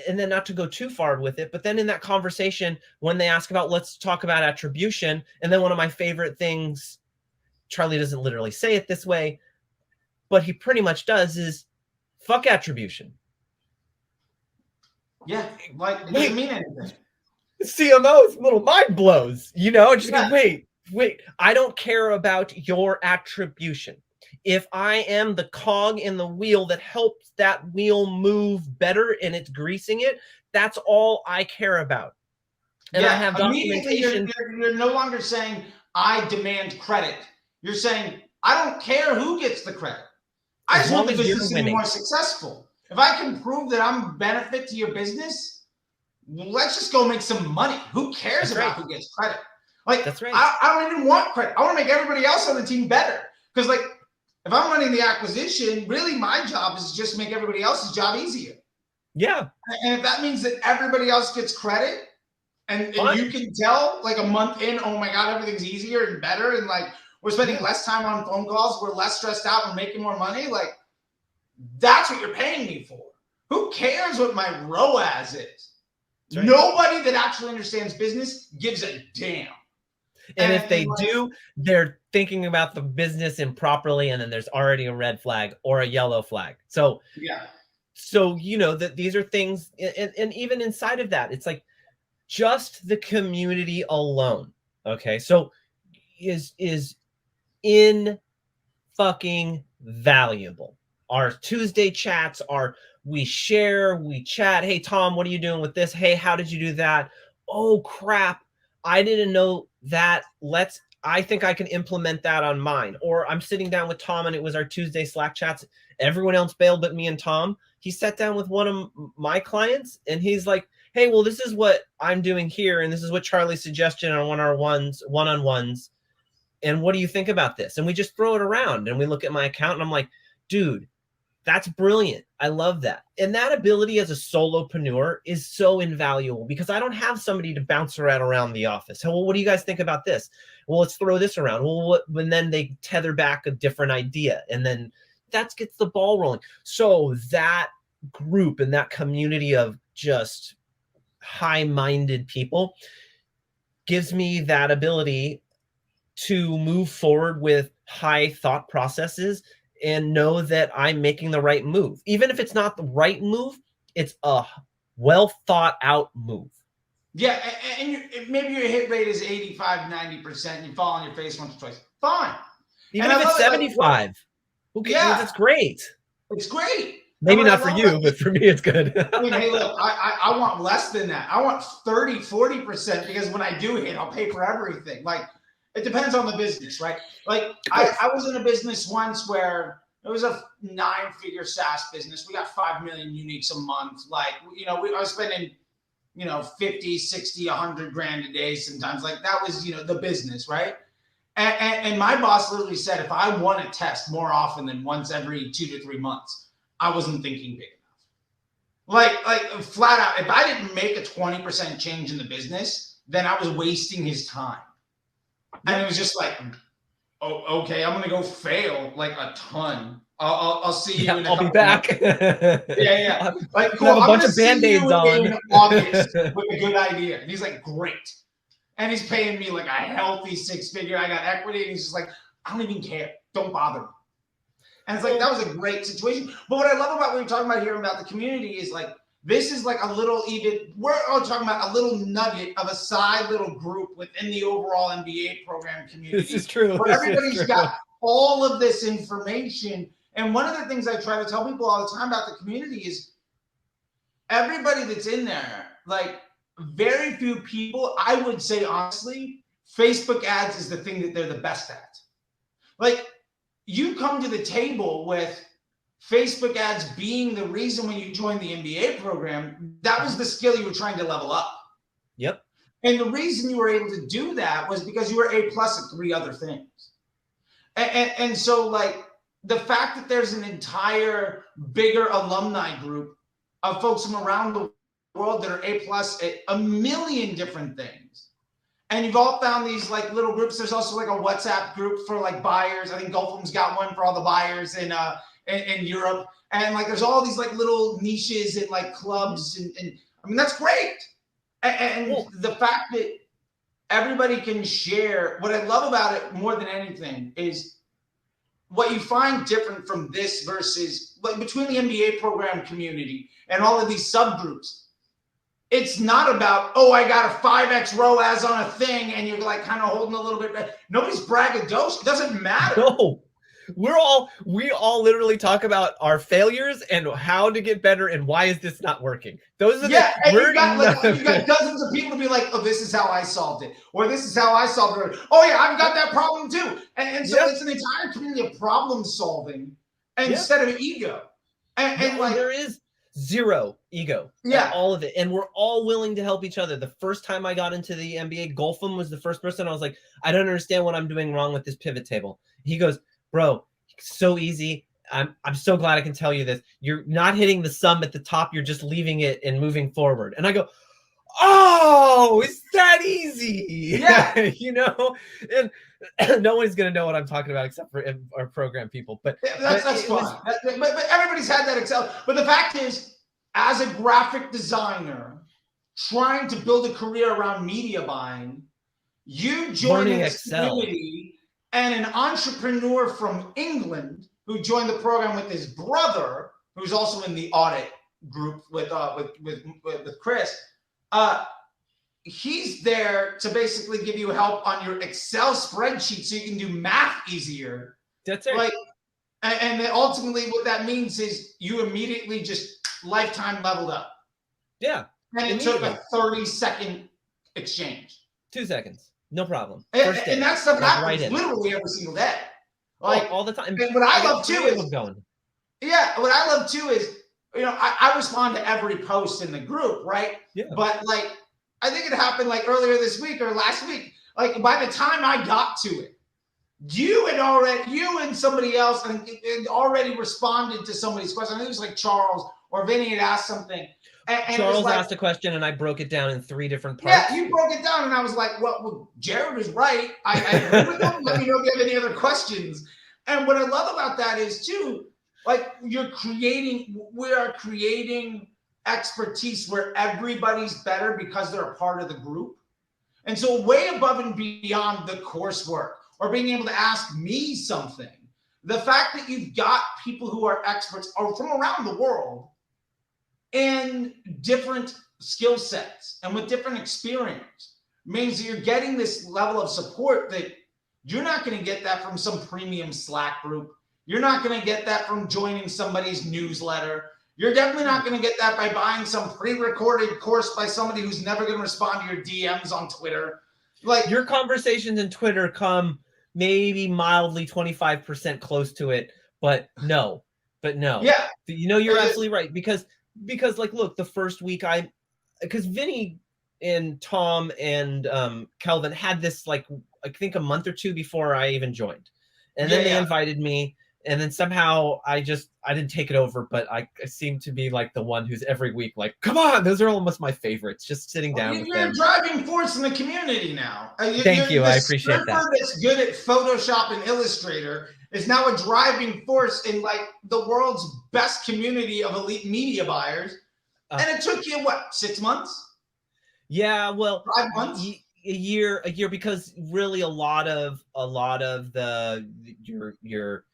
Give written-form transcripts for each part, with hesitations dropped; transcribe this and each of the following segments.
and then not to go too far with it, but then in that conversation, when they ask about, let's talk about attribution. And then one of my favorite things, Charlie doesn't literally say it this way, but he pretty much does, is fuck attribution. Yeah, like it doesn't mean anything. CMO's little mind blows, just go, wait, I don't care about your attribution. If I am the cog in the wheel that helps that wheel move better and it's greasing it, that's all I care about. And I have documentation. You're no longer saying, I demand credit. You're saying, I don't care who gets the credit. I just want the business to be more successful. If I can prove that I'm a benefit to your business, let's just go make some money. Who cares about who gets credit? Like, that's right. I don't even want credit. I want to make everybody else on the team better. Because, like, if I'm running the acquisition, really my job is just make everybody else's job easier. Yeah. And if that means that everybody else gets credit, and you can tell, like, a month in, oh my God, everything's easier and better, and like we're spending less time on phone calls, we're less stressed out, we're making more money, like, that's what you're paying me for. Who cares what my ROAS is? Right. Nobody that actually understands business gives a damn. And if they do, they're thinking about the business improperly, and then there's already a red flag or a yellow flag. So yeah. So that these are things, and even inside of that, it's like just the community alone. Okay, so is in fucking valuable. Our Tuesday chats are, we share, we chat. Hey, Tom, what are you doing with this? Hey, how did you do that? Oh, crap. I didn't know that. I think I can implement that on mine. Or I'm sitting down with Tom and it was our Tuesday Slack chats. Everyone else bailed but me and Tom. He sat down with one of my clients and he's like, hey, well, this is what I'm doing here. And this is what Charlie's suggestion on one-on-ones. And what do you think about this? And we just throw it around and we look at my account and I'm like, dude, that's brilliant. I love that. And that ability as a solopreneur is so invaluable because I don't have somebody to bounce around the office. Well, what do you guys think about this? Well, let's throw this around. Well, and then they tether back a different idea. And then that gets the ball rolling. So that group and that community of just high-minded people gives me that ability to move forward with high thought processes and know that I'm making the right move. Even if it's not the right move, it's a well thought out move. Yeah, and maybe your hit rate is 85, 90%, and you fall on your face once or twice. Fine. Even if it's 75. Okay, yeah, that's great. It's great. Maybe not for you, but for me, it's good. I mean, hey, look, I want less than that. I want 30, 40% because when I do hit, I'll pay for everything. Like, it depends on the business, right? Like, I was in a business once where it was a 9-figure SaaS business. We got 5 million uniques a month. Like, I was spending, 50, 60, 100 grand a day sometimes. Like, that was, the business, right? And my boss literally said, if I want to test more often than once every 2 to 3 months, I wasn't thinking big enough. Like flat out, if I didn't make a 20% change in the business, then I was wasting his time. And it was just like, oh, okay, I'm gonna go fail like a ton. I'll see you. I'll be back. Yeah. Like, cool. Have a bunch of Band-Aids on. In August with a good idea. And he's like, great. And he's paying me like a healthy 6-figure. I got equity, and he's just like, I don't even care. Don't bother me. And it's like, that was a great situation. But what I love about what you're talking about here about the community is like, this is like a little we're all talking about a little nugget of a side little group within the overall MBA program community. This is true. Where everybody's got all of this information. And one of the things I try to tell people all the time about the community is everybody that's in there, like very few people, I would say honestly, Facebook ads is the thing that they're the best at. Like, you come to the table with Facebook ads being the reason when you joined the MBA program, that was the skill you were trying to level up. Yep. And the reason you were able to do that was because you were A+ at 3 other things. And so, like, the fact that there's an entire bigger alumni group of folks from around the world that are A+ at a million different things. And you've all found these like little groups. There's also like a WhatsApp group for like buyers. I think Gulfham's got one for all the buyers in in Europe. And like, there's all these like little niches and like clubs. And I mean, that's great. And the fact that everybody can share, what I love about it more than anything is what you find different from this versus like between the MBA program community and all of these subgroups. It's not about, oh, I got a 5x ROAS on a thing and you're like kind of holding a little bit back. Nobody's braggadocious. It doesn't matter. No, we all literally talk about our failures and how to get better and why is this not working. Those are and you got dozens of people to be like, oh, this is how I solved it, or this is how I solved it. Oh yeah, I've got that problem too. And so it's an entire community of problem solving instead of ego. And like there is zero ego. All of it. And we're all willing to help each other. The first time I got into the MBA, Golfam was the first person. I was like, I don't understand what I'm doing wrong with this pivot table. He goes, bro, so easy. I'm so glad I can tell you this. You're not hitting the sum at the top. You're just leaving it and moving forward. And I go, oh, it's that easy. Yeah. You know, and no one's going to know what I'm talking about except for our program people. But that's fine. But everybody's had that Excel. But the fact is, as a graphic designer trying to build a career around media buying, you join this community, and an entrepreneur from England who joined the program with his brother, who's also in the audit group with Chris. He's there to basically give you help on your Excel spreadsheet so you can do math easier. That's it. Like, and then ultimately what that means is you immediately just lifetime leveled up. Yeah. And it took a 30-second exchange. 2 seconds. No problem. And that stuff happens literally every single day. Like all the time. And what I love too is you know, I respond to every post in the group, right? Yeah. But like, I think it happened like earlier this week or last week. Like by the time I got to it, you and somebody else and already responded to somebody's question. I think it was like Charles or Vinny had asked something. And Charles asked a question and I broke it down in 3 different parts. Yeah, you broke it down and I was like, well Jered is right. I agree with him. Let me know if you have any other questions. And what I love about that is too, like we are creating expertise where everybody's better because they're a part of the group. And so way above and beyond the coursework or being able to ask me something, the fact that you've got people who are experts from around the world in different skill sets and with different experience means that you're getting this level of support that you're not going to get that from some premium Slack group. You're not going to get that from joining somebody's newsletter. You're definitely not going to get that by buying some pre-recorded course by somebody who's never going to respond to your DMs on Twitter. Like your conversations in Twitter come maybe mildly 25% close to it, but no. Yeah. You know, you're absolutely right because like, look, the first week because Vinny and Tom and Kelvin had this like, I think a month or 2 before I even joined. And then they invited me. And then somehow I didn't take it over, but I seem to be like the one who's every week like, come on, those are almost my favorites, just sitting down with them. You're a driving force in the community now. Thank you. I appreciate that. That's good at Photoshop and Illustrator is now a driving force in like the world's best community of elite media buyers. And it took you, what, 6 months? Yeah, well, 5 months? A year, because really a lot of your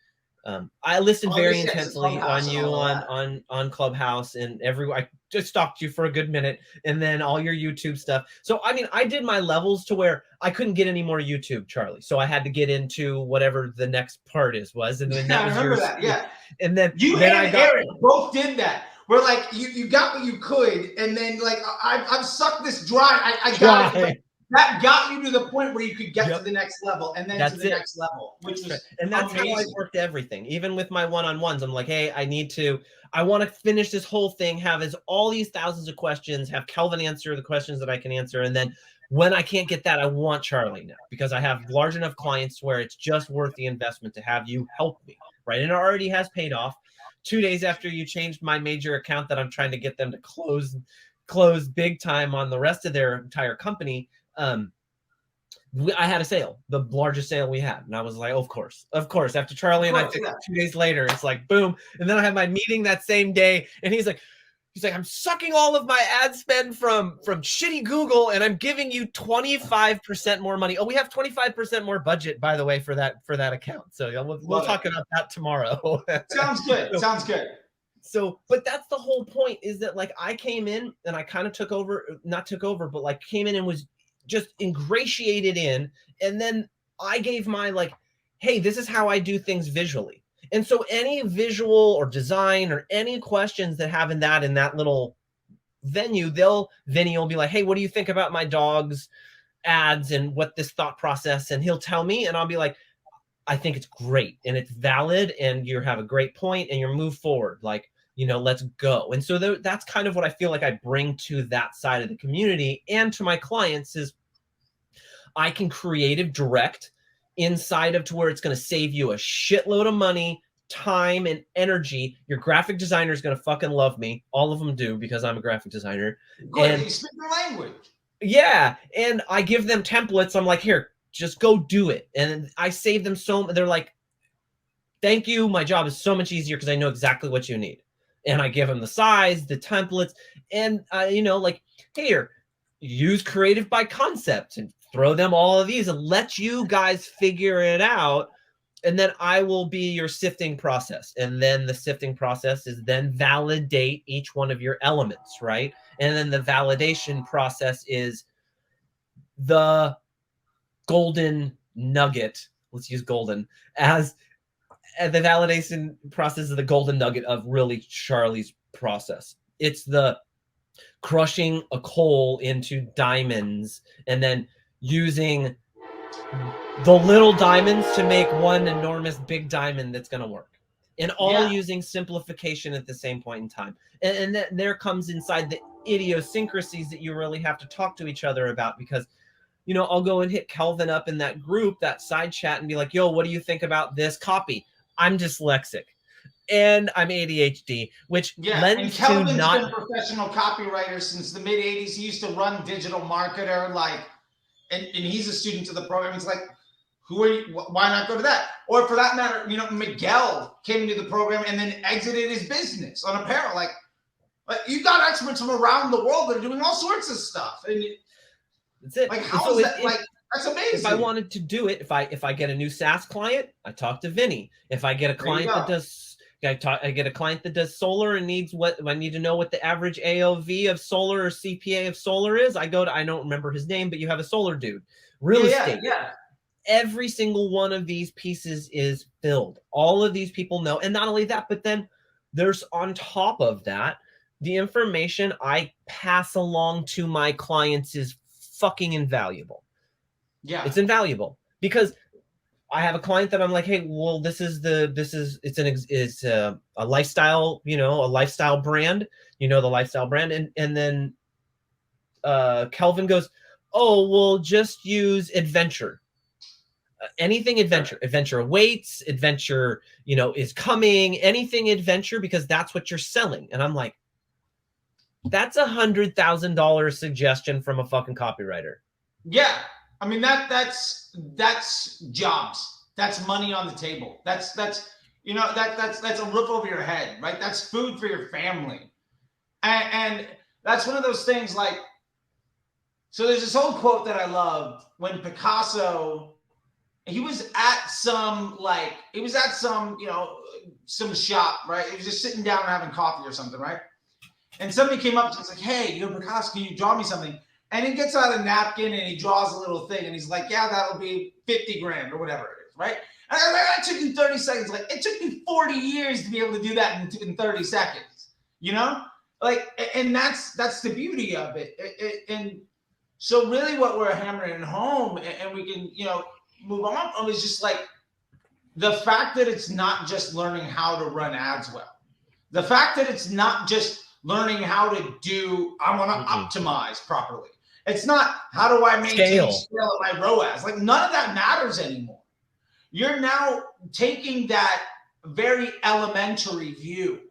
I listened very intensely on you on Clubhouse and I just stalked you for a good minute and then all your YouTube stuff. So, I mean, I did my levels to where I couldn't get any more YouTube, Charlie. So I had to get into whatever the next part was. And then that was yours. Yeah. And then you and Eric both did that. We're like, you got what you could. And then like, I've sucked this dry. I got it. That got you to the point where you could get to the next level and then to the next level, which was and that's amazing. How I worked everything. Even with my one-on-ones, I'm like, hey, I want to finish this whole thing, have all these thousands of questions, have Kelvin answer the questions that I can answer. And then when I can't get that, I want Charlie now because I have large enough clients where it's just worth the investment to have you help me, right? And it already has paid off. 2 days after you changed my major account that I'm trying to get them to close big time on the rest of their entire company, I had a sale, the largest sale we had. And I was like, of course. After Charlie and I fixed it 2 days later, it's like, boom. And then I had my meeting that same day. And he's like, I'm sucking all of my ad spend from shitty Google, and I'm giving you 25% more money. Oh, we have 25% more budget, by the way, for that account. So we'll talk about that tomorrow. Sounds good. Sounds good. So, but that's the whole point, is that like I came in and I kind of not took over, but like came in and was just ingratiated in. And then I gave my like, hey, this is how I do things visually. And so any visual or design or any questions that have in that little venue, Vinny will be like, hey, what do you think about my dog's ads and what this thought process? And he'll tell me, and I'll be like, I think it's great and it's valid and you have a great point and you're move forward. Like, let's go. And so that's kind of what I feel like I bring to that side of the community and to my clients is I can creative direct inside of to where it's going to save you a shitload of money, time, and energy. Your graphic designer is going to fucking love me. All of them do because I'm a graphic designer. Good, and you speak their language. Yeah. And I give them templates. I'm like, here, just go do it. And I save them they're like, thank you. My job is so much easier because I know exactly what you need. And I give them the size, the templates, and like, here, use creative by concept and throw them all of these and let you guys figure it out. And then I will be your sifting process. And then the sifting process is then validate each one of your elements, right? And then the validation process is the golden nugget. Let's use golden as the validation process is the golden nugget of really Charlie's process. It's the crushing a coal into diamonds and then using the little diamonds to make one enormous big diamond that's going to work. And all using simplification at the same point in time. And then there comes inside the idiosyncrasies that you really have to talk to each other about because I'll go and hit Kelvin up in that group, that side chat, and be like, yo, what do you think about this copy? I'm dyslexic and I'm ADHD, which lends and Kelvin's to not been a professional copywriter since the mid 80s. He used to run Digital Marketer, and he's a student of the program. It's like, who are you? Why not go to that? Or for that matter, Miguel came into the program and then exited his business on apparel. Like you got experts from around the world that are doing all sorts of stuff. And that's it. Like, how is that? That's amazing. If I wanted to do it, if I get a new SaaS client, I talk to Vinny. If I get a client that does, I get a client that does solar and needs I need to know what the average AOV of solar or CPA of solar is. I don't remember his name, but you have a solar dude. Real estate. Yeah. Every single one of these pieces is filled. All of these people know. And not only that, but then there's on top of that, the information I pass along to my clients is fucking invaluable. Yeah. It's invaluable because I have a client that I'm like, hey, well, it's a lifestyle, a lifestyle brand, the lifestyle brand. And then Kelvin goes, oh, well, just use adventure. Anything adventure, adventure awaits, adventure, is coming, anything adventure, because that's what you're selling. And I'm like, that's $100,000 suggestion from a fucking copywriter. Yeah. I mean, that's jobs. That's money on the table. That's a roof over your head, right? That's food for your family. And that's one of those things like, so there's this old quote that I love when Picasso, he was at some shop, right? He was just sitting down and having coffee or something, right? And somebody came up to him and was like, hey, Picasso, can you draw me something? And he gets out a napkin and he draws a little thing and he's like, yeah, that'll be 50 grand or whatever it is, right? And I'm like, that took you 30 seconds. Like, it took me 40 years to be able to do that in 30 seconds, and that's the beauty of it. And so really what we're hammering home, and we can, move on, is just like the fact that it's not just learning how to run ads well. The fact that it's not just learning how to I want to optimize properly. It's not how do I maintain scale at my ROAS. Like, none of that matters anymore. You're now taking that very elementary view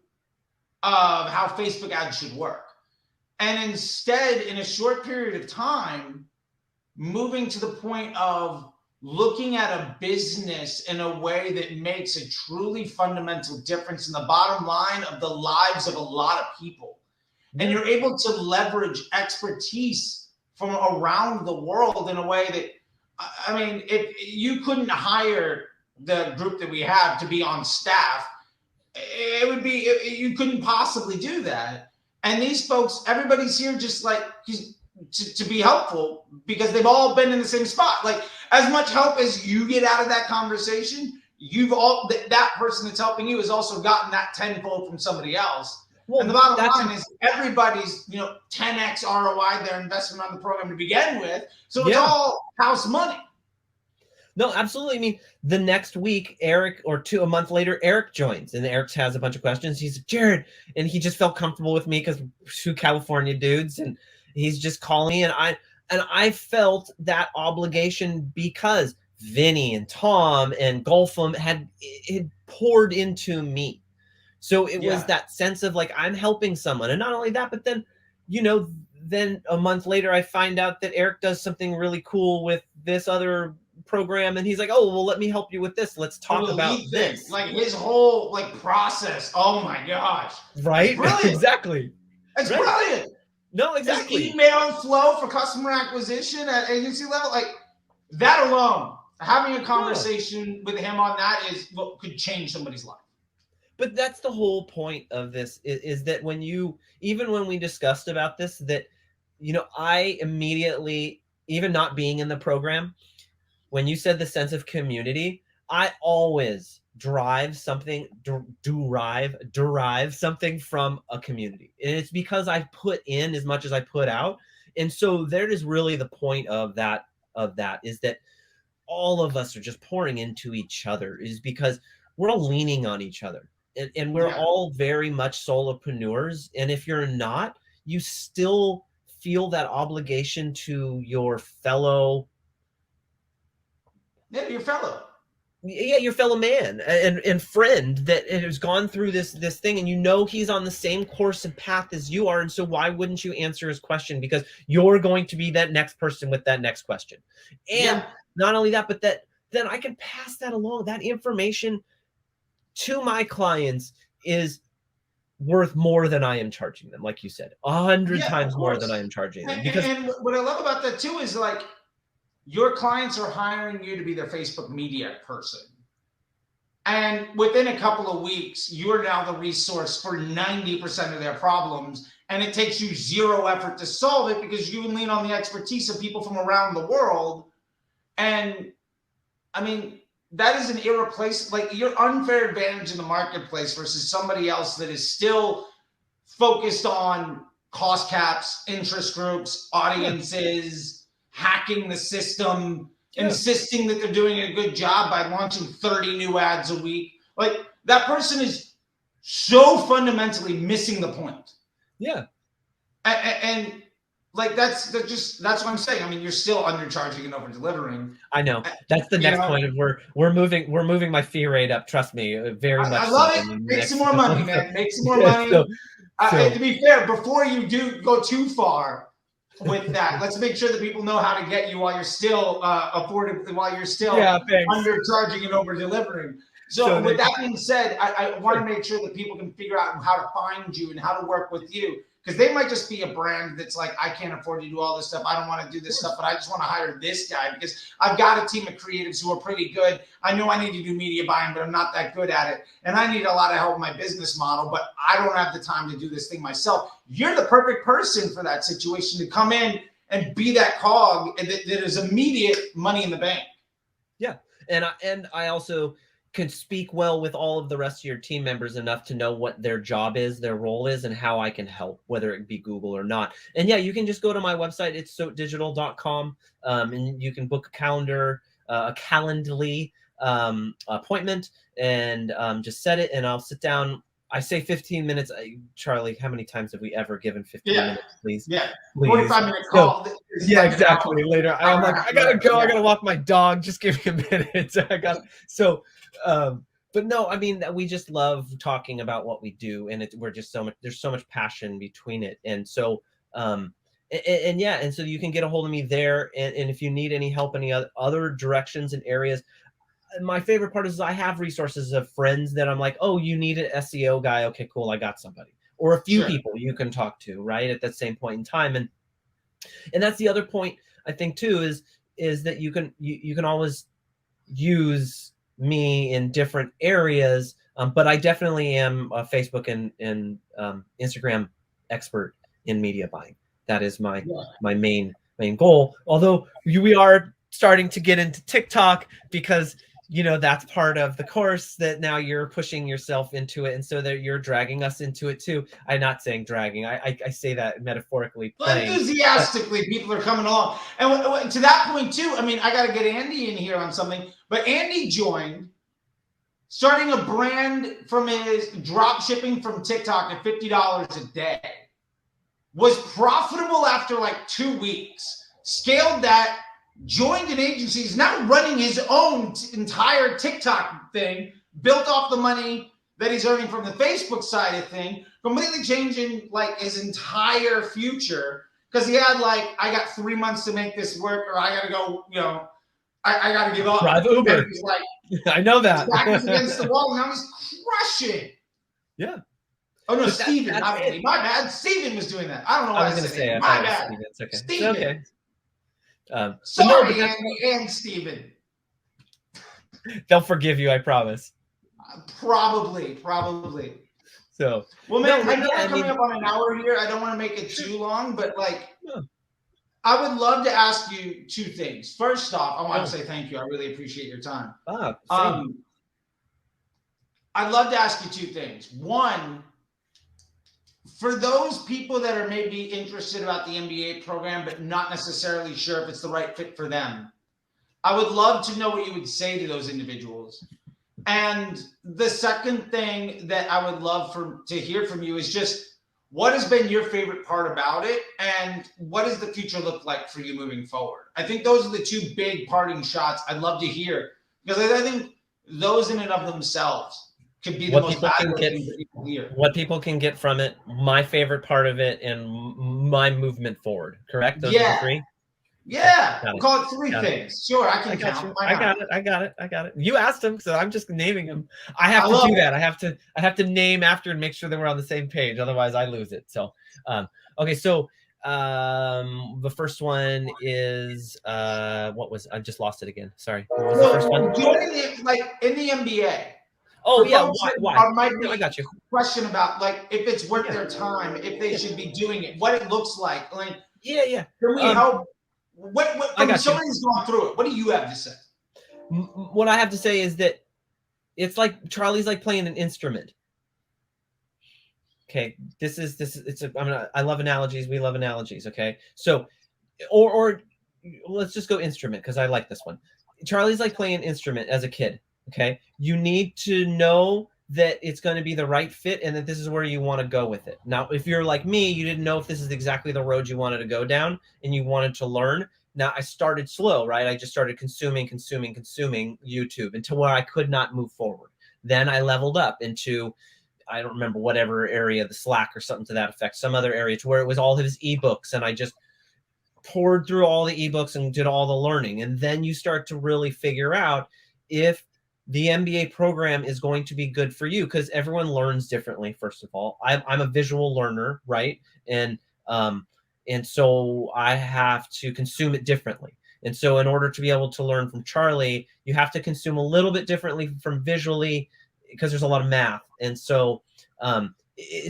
of how Facebook ads should work. And instead, in a short period of time, moving to the point of looking at a business in a way that makes a truly fundamental difference in the bottom line of the lives of a lot of people. And you're able to leverage expertise from around the world in a way that, I mean, if you couldn't hire the group that we have to be on staff, it would be, you couldn't possibly do that. And these folks, everybody's here just like to be helpful because they've all been in the same spot. Like, as much help as you get out of that conversation, you've all, that person that's helping you has also gotten that tenfold from somebody else. Well, and the bottom line is everybody's, 10x ROI their investment on the program to begin with. So it's all house money. No, absolutely. I mean, the next week, Eric, or a month later, Eric joins, and Eric has a bunch of questions. He's like, Jered, and he just felt comfortable with me because two California dudes, and he's just calling me, and I felt that obligation because Vinny and Tom and Golfum had poured into me. So it was that sense of like, I'm helping someone. And not only that, but then, then a month later, I find out that Eric does something really cool with this other program. And he's like, oh, well, let me help you with this. Let's talk about this. Like his whole process. Oh my gosh. Right? Exactly. It's brilliant. No, exactly. His email flow for customer acquisition at agency level, like that alone, having a conversation with him on that is what could change somebody's life. But that's the whole point of this is that even when we discussed about this, that, I immediately, even not being in the program, when you said the sense of community, I always derive something from a community. And it's because I put in as much as I put out. And so there is really the point of that is that all of us are just pouring into each other, is because we're all leaning on each other. And we're all very much solopreneurs. And if you're not, you still feel that obligation to your fellow. Yeah, your fellow. Yeah, your fellow man and friend that has gone through this thing, and he's on the same course and path as you are. And so why wouldn't you answer his question? Because you're going to be that next person with that next question. And not only that, but that then I can pass that along. That information to my clients is worth more than I am charging them. Like you said, 100 times more than I am charging them. And what I love about that too is like, your clients are hiring you to be their Facebook media person. And within a couple of weeks, you're now the resource for 90% of their problems. And it takes you zero effort to solve it because you lean on the expertise of people from around the world. And I mean, that is an irreplaceable, like your unfair advantage in the marketplace versus somebody else that is still focused on cost caps, interest groups, audiences, hacking the system, insisting that they're doing a good job by launching 30 new ads a week. Like that person is so fundamentally missing the point. Yeah. And like that's what I'm saying. I mean, you're still undercharging and over delivering. I know. That's the next point of we're moving my fee rate up. Trust me, very much. I love it. Make some more money, man. Make some more money. To be fair, before you do go too far with that, let's make sure that people know how to get you while you're still affordable, while you're still undercharging and over delivering. So with that being said, I want to make sure that people can figure out how to find you and how to work with you. Because they might just be a brand that's like, I can't afford to do all this stuff. I don't want to do this stuff, but I just want to hire this guy because I've got a team of creatives who are pretty good. I know I need to do media buying, but I'm not that good at it. And I need a lot of help with my business model, but I don't have the time to do this thing myself. You're the perfect person for that situation to come in and be that cog that is immediate money in the bank. Yeah. And I also can speak well with all of the rest of your team members enough to know what their job is, their role is, and how I can help, whether it be Google or not. And yeah, you can just go to my website. It's sotedigital.com, and you can book a Calendly appointment and just set it, and I'll sit down. I say 15 minutes. Charlie, how many times have we ever given 15 minutes, please? Yeah. Please. 45-minute call. Yeah, exactly. Later. I'm like, I gotta go. I gotta walk my dog. Just give me a minute. But no, I mean, we just love talking about what we do, and we're just there's so much passion between it. And so, And yeah, and so you can get a hold of me there. And if you need any help, any other directions and areas, my favorite part is I have resources of friends that I'm like, oh, you need an SEO guy. Okay, cool. I got somebody, or a few people you can talk to right at that same point in time. And that's the other point I think too, is that you can always use me in different areas. But I definitely am a Facebook and Instagram expert in media buying. That is my main goal. Although we are starting to get into TikTok because that's part of the course that now you're pushing yourself into it, and so that you're dragging us into it too. I'm not saying dragging. I say that metaphorically. Enthusiastically, people are coming along. And to that point too, I mean, I got to get Andy in here on something. But Andy joined, starting a brand from his drop shipping from TikTok at $50 a day. Was profitable after like 2 weeks. Scaled that. Joined an agency, is now running his own entire TikTok thing, built off the money that he's earning from the Facebook side of thing, completely changing like his entire future because he had like, I got 3 months to make this work, or I got to go, I got to give up. Drive Uber. He's like, I know that. His back was against the wall, and now he's crushing. Yeah. Oh no, Steven. My bad. Steven was doing that. I don't know why I was going to say. My bad. Steven. It's okay. Steven. It's okay. Sorry, no, Andy and Steven. They'll forgive you, I promise. Probably. So, well, man, I know we're coming up on an hour here. I don't want to make it too long, but like, I would love to ask you 2 things. First off, I want to say thank you. I really appreciate your time. I'd love to ask you 2 things. One, for those people that are maybe interested about the MBA program, but not necessarily sure if it's the right fit for them, I would love to know what you would say to those individuals. And the second thing that I would love to hear from you is just what has been your favorite part about it, and what does the future look like for you moving forward? I think those are the 2 big parting shots I'd love to hear, because I think those in and of themselves could be the most valuable thing that people hear. What people can get from it, my favorite part of it, and my movement forward. Correct? Those are the 3? Yeah. We'll call it 3 things. Sure, I can count. I got it. You asked them, so I'm just naming them. I have to do that. I have to name after and make sure that we're on the same page. Otherwise, I lose it. So, okay. So, the first one is what was? I just lost it again. Sorry. What was the first one? Joining in the MBA. Oh yeah, why? I got you. Question about like if it's worth their time, if they should be doing it, what it looks like. Like yeah. Can we help? What somebody who's gone through it, what do you have to say? What I have to say is that it's like Charlie's like playing an instrument. Okay, I love analogies. We love analogies. Okay, so or let's just go instrument because I like this one. Charlie's like playing an instrument as a kid. Okay, you need to know that it's going to be the right fit and that this is where you want to go with it. Now, if you're like me, you didn't know if this is exactly the road you wanted to go down and you wanted to learn. Now, I started slow, right? I just started consuming YouTube until where I could not move forward. Then I leveled up into, I don't remember whatever area, the Slack or something to that effect, some other area to where it was all of his ebooks, and I just poured through all the ebooks and did all the learning. And then you start to really figure out if the MBA program is going to be good for you, because everyone learns differently. First of all, I'm a visual learner, right? And so I have to consume it differently. And so in order to be able to learn from Charlie, you have to consume a little bit differently from visually, because there's a lot of math. And so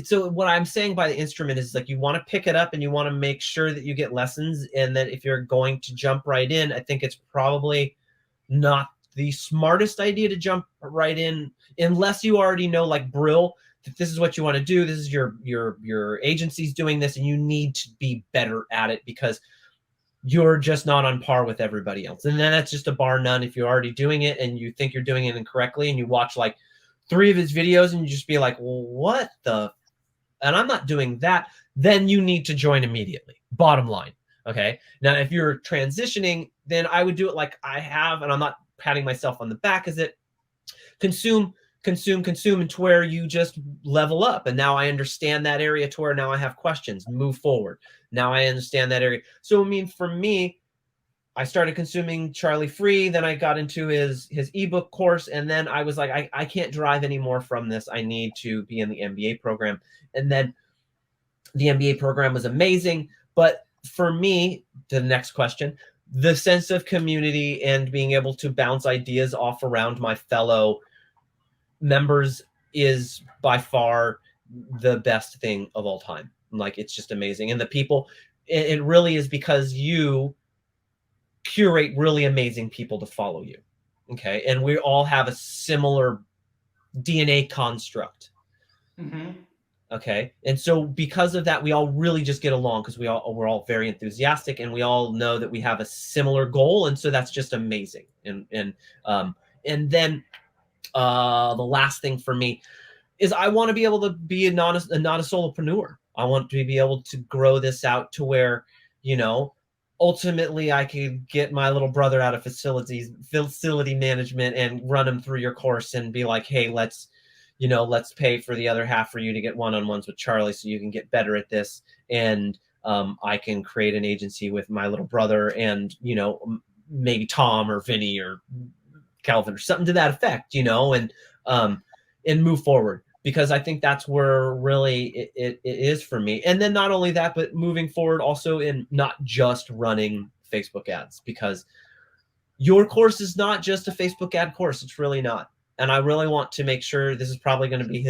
so what I'm saying by the instrument is like you want to pick it up and you want to make sure that you get lessons, and that if you're going to jump right in, I think it's probably not the smartest idea to jump right in unless you already know, like Brill, that this is what you want to do. This is your agency's doing this, and you need to be better at it because you're just not on par with everybody else. And then that's just a bar none. If you're already doing it and you think you're doing it incorrectly and you watch like 3 of his videos and you just be like, well, what the, and I'm not doing that, then you need to join immediately. Bottom line. Okay. Now, if you're transitioning, then I would do it like I have, and I'm not patting myself on the back, is it consume consume, and to where you just level up. And now I understand that area to where now I have questions, move forward. Now I understand that area. So, I mean, for me, I started consuming Charlie free. Then I got into his ebook course. And then I was like, I can't drive anymore from this. I need to be in the MBA program. And then the MBA program was amazing. But for me, the next question, the sense of community and being able to bounce ideas off around my fellow members is by far the best thing of all time. Like, it's just amazing. And the people, it really is because you curate really amazing people to follow you. Okay. And we all have a similar DNA construct. Mm-hmm. Okay. And so because of that, we all really just get along because we're all very enthusiastic and we all know that we have a similar goal. And so that's just amazing. And then the last thing for me is I want to be able to be not a solopreneur. I want to be able to grow this out to where, you know, ultimately I could get my little brother out of facility management and run him through your course and be like, hey, let's pay for the other half for you to get one-on-ones with Charlie so you can get better at this. And I can create an agency with my little brother and, you know, maybe Tom or Vinny or Calvin or something to that effect, you know, and move forward, because I think that's where really it is for me. And then not only that, but moving forward also in not just running Facebook ads, because your course is not just a Facebook ad course. It's really not. And I really want to make sure, this is probably going to be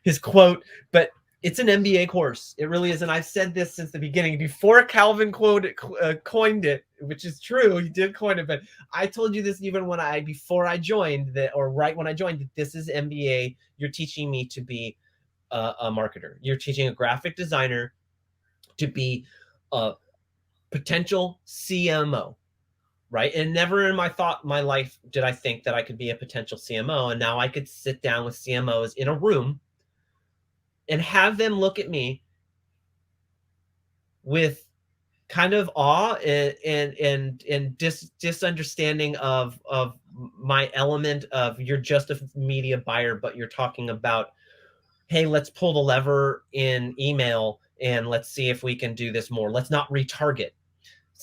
his quote, but it's an MBA course. It really is. And I've said this since the beginning, before Calvin coined it, which is true. He did coin it, but I told you this even before I joined, or right when I joined, that this is MBA. You're teaching me to be a marketer. You're teaching a graphic designer to be a potential CMO. Right. And never in my life did I think that I could be a potential CMO. And now I could sit down with CMOs in a room and have them look at me with kind of awe and disunderstanding of my element of, you're just a media buyer, but you're talking about, hey, let's pull the lever in email and let's see if we can do this more. Let's not retarget.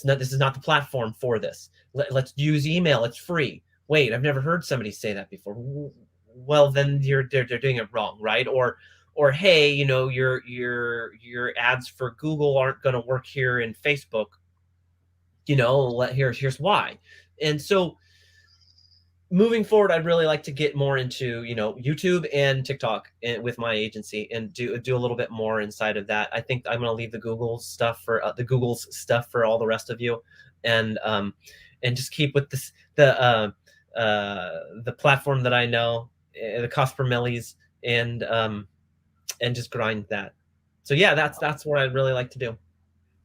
This is not the platform for this. Let's use email. It's free. Wait, I've never heard somebody say that before. Well, then they're doing it wrong, right? Or hey, you know, your ads for Google aren't going to work here in Facebook. You know, here's why. And so moving forward, I'd really like to get more into, you know, YouTube and TikTok with my agency and do a little bit more inside of that. I think I'm going to leave the Google's stuff for all the rest of you, and just keep with this the platform that I know, the cost per millis, and just grind that. So yeah, that's what I'd really like to do.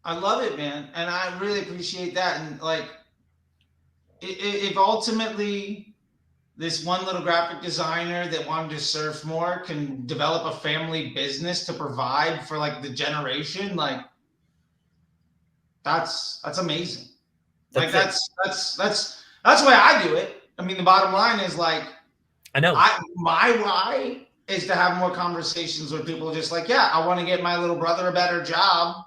I love it, man, and I really appreciate that. And like, if ultimately this one little graphic designer that wanted to surf more can develop a family business to provide for like the generation, like that's amazing. Like that's the way I do it. I mean, the bottom line is, like, I know my why is to have more conversations with people just like, yeah, I want to get my little brother a better job,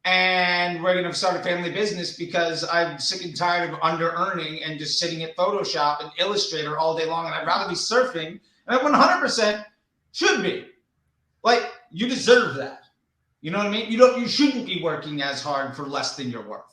and we're going to start a family business because I'm sick and tired of under-earning and just sitting at Photoshop and Illustrator all day long, and I'd rather be surfing, and I 100% should be. Like, you deserve that. You know what I mean? You shouldn't be working as hard for less than you're worth.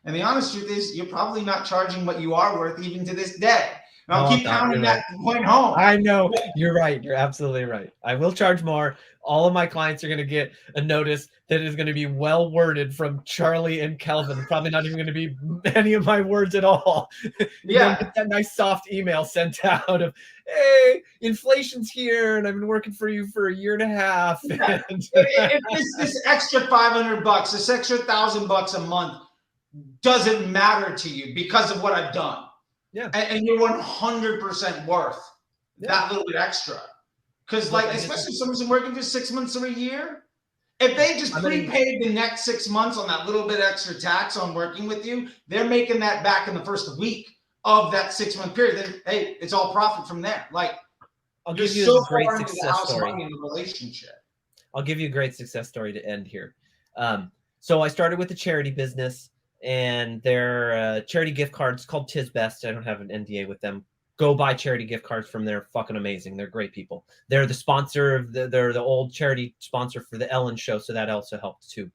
And the honest truth is, you're probably not charging what you are worth even to this day. And I'll keep pounding that point home. I know. You're right. You're absolutely right. I will charge more. All of my clients are going to get a notice that is going to be well worded from Charlie and Calvin. Probably not even going to be any of my words at all. Yeah. Get that nice soft email sent out of, hey, inflation's here and I've been working for you for a year and a half. Yeah. If this extra $500, this extra $1,000 a month doesn't matter to you because of what I've done. Yeah. And you're 100% worth that little bit extra. Because, like, especially if someone's been working for 6 months or a year, if they just prepaid the next 6 months on that little bit extra tax on working with you, they're making that back in the first week of that 6 month period. Then, hey, it's all profit from there. Like, I'll You're give you so a great far into the success house story. money in the relationship. I'll give you a great success story to end here. So I started with a charity business, and their charity gift cards called Tis Best. I don't have an NDA with them. Go buy charity gift cards from them. They're fucking amazing. They're great people. They're the sponsor of they're the old charity sponsor for the Ellen show, so that also helped too.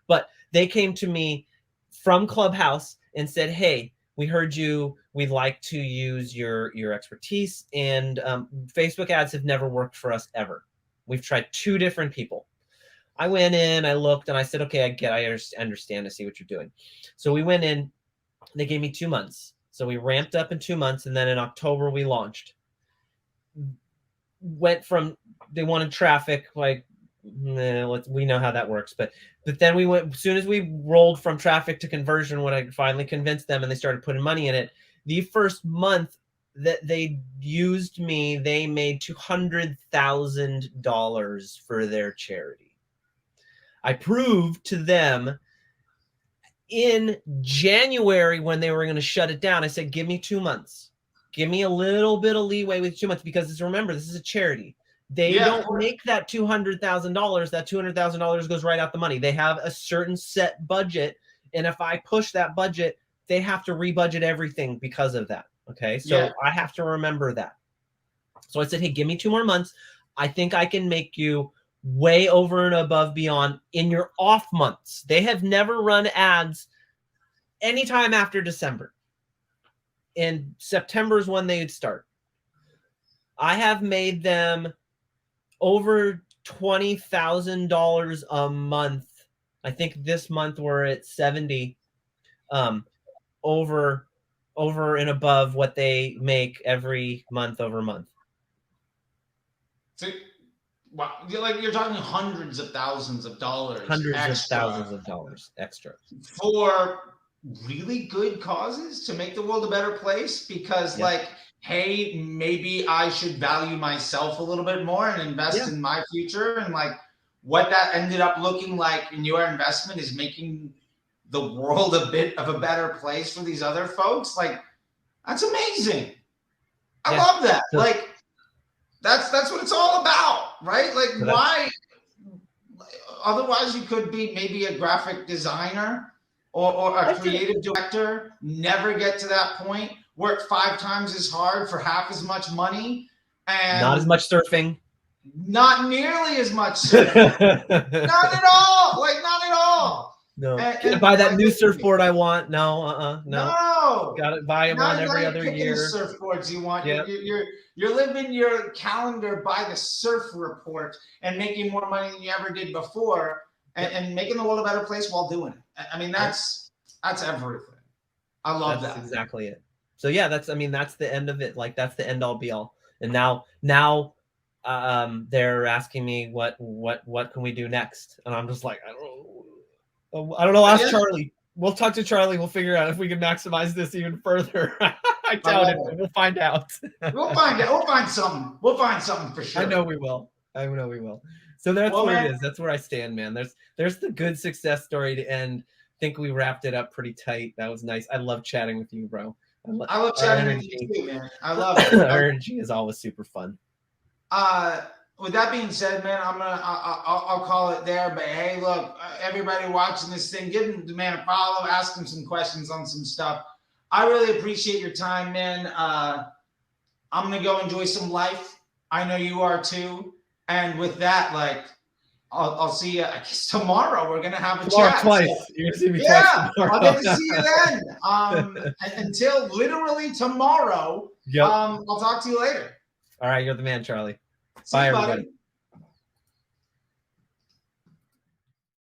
But they came to me from Clubhouse and said, "Hey, we heard you. We'd like to use your expertise, and Facebook ads have never worked for us ever. We've tried 2 different people." I went in, I looked, and I said, "Okay, I understand. I see what you're doing." So we went in. They gave me 2 months. So we ramped up in 2 months, and then in October we launched. Went from they wanted traffic, like we know how that works, but then we went, as soon as we rolled from traffic to conversion, when I finally convinced them and they started putting money in it, the first month that they used me, they made $200,000 for their charity. I proved to them in January, when they were going to shut it down, I said, "Give me 2 months. Give me a little bit of leeway with 2 months," because remember, this is a charity. They don't make that $200,000. That $200,000 goes right out the money. They have a certain set budget, and if I push that budget, they have to rebudget everything because of that. Okay, so I have to remember that. So I said, "Hey, give me 2 more months. I think I can make you way over and above beyond in your off months." They have never run ads anytime after December. In September is when they would start. I have made them over $20,000 a month. I think this month we're at 70, over and above what they make every month over month. So, wow, you're talking hundreds of thousands of dollars, hundreds of thousands of dollars extra for really good causes to make the world a better place. Because hey, maybe I should value myself a little bit more and invest in my future. And what that ended up looking like in your investment is making the world a bit of a better place for these other folks. That's amazing. I love that. So, that's what it's all about, right? Why? Otherwise, you could be maybe a graphic designer or a creative director, never get to that point, work 5 times as hard for half as much money, and not as much surfing. Not nearly as much surfing. Not at all. Not at all. No. Can't buy that new surfboard I want. No, no. Got to buy one every other year. The surfboards you want. Yep. You're living your calendar by the surf report and making more money than you ever did before, and making the world a better place while doing it. I mean, that's everything. I love that. That's exactly it. So that's the end of it. That's the end all be all. And now they're asking me what can we do next, and I'm just like, I don't know. Ask Charlie. We'll talk to Charlie. We'll figure out if we can maximize this even further. I doubt it. We'll find out. We'll find out. We'll find something. We'll find something for sure. I know we will. So that's where it is. That's where I stand, man. There's the good success story to end. I think we wrapped it up pretty tight. That was nice. I love chatting with you, bro. I love chatting with you too, man. I love it. Our energy is always super fun. With that being said, man, I'll call it there. But hey, look, everybody watching this thing, give the man a follow, ask him some questions on some stuff. I really appreciate your time, man. I'm gonna go enjoy some life. I know you are too. And with that, I'll see you. I guess tomorrow we're gonna have a chat. Twice. You're gonna see me twice tomorrow. I'll get to see you then. Until literally tomorrow. I'll talk to you later. All right, you're the man, Charlie. See Bye, you, everybody. buddy.